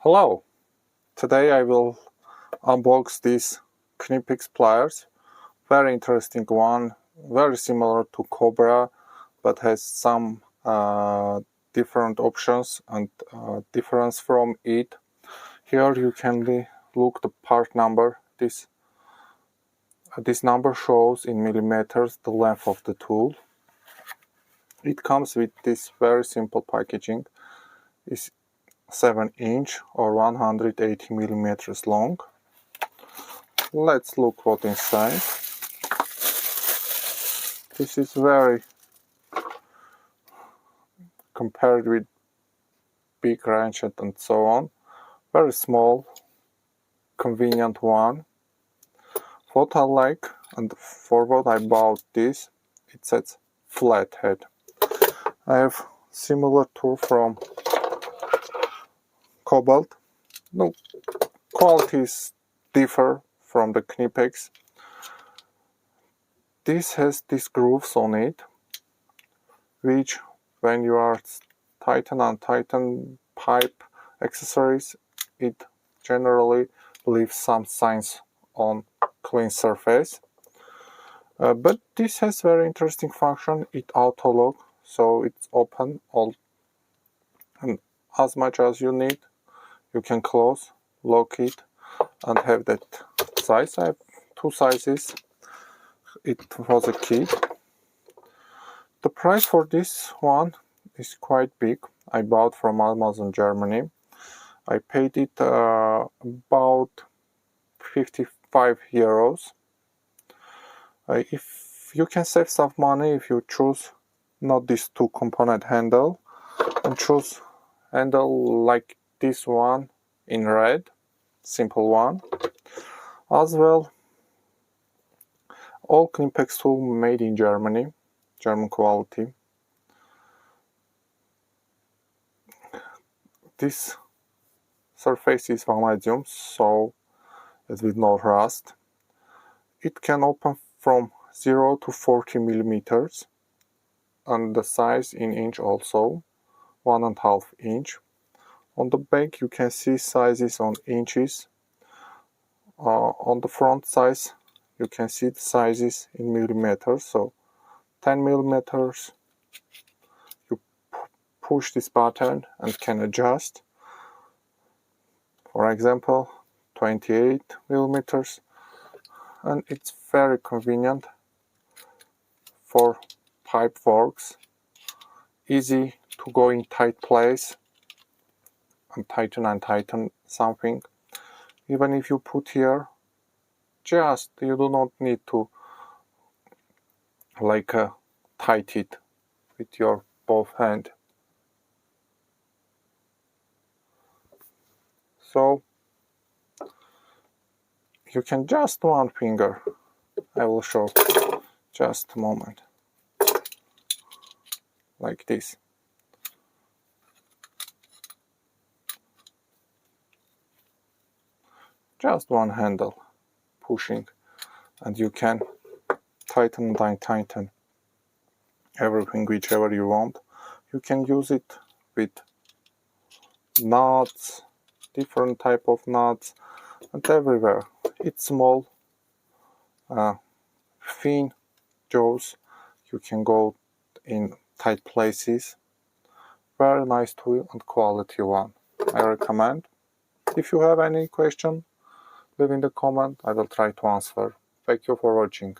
Hello! Today I will unbox this KNIPEX Pliers. Very interesting one, very similar to Cobra, but has some different options and difference from it. Here you can look the part number. This number shows in millimeters the length of the tool. It comes with this very simple packaging. It's 7-inch or 180 millimeters long. Let's look what inside. This is very, compared with big wrench and so on, very small, convenient one. What I like, and for what I bought this, it says flathead. I have similar tool from Cobalt. No, qualities differ from the KNIPEX. This has these grooves on it, which when you are tighten pipe accessories, it generally leaves some signs on clean surface. But this has very interesting function. It auto lock, so it's open all, and as much as you need, you can close, lock it, and have that size. I have two sizes. It was a kit. The price for this one is quite big. I bought from Amazon Germany. I paid it about 55 euros. If you can save some money if you choose not this two component handle and choose handle like this one in red, simple one. As well, all KNIPEX tool made in Germany, German quality. This surface is vanadium, so it will not rust. It can open from 0 to 40 millimeters, and the size in inch also, 1.5 inch. On the back you can see sizes on inches. On the front size you can see the sizes in millimeters, so 10 millimeters. You push this button and can adjust. For example, 28 millimeters, and it's very convenient for pipe works. Easy to go in tight place and tighten something. Even if you put here, you do not need to tight it with your both hand. So you can just one finger. I will show just a moment. Like this. Just one handle pushing, and you can tighten everything whichever you want. You can use it with nuts, different type of nuts, and everywhere. It's small, thin jaws. You can go in tight places. Very nice tool and quality one. I recommend. If you have any question, leave in the comment. I will try to answer. Thank you for watching.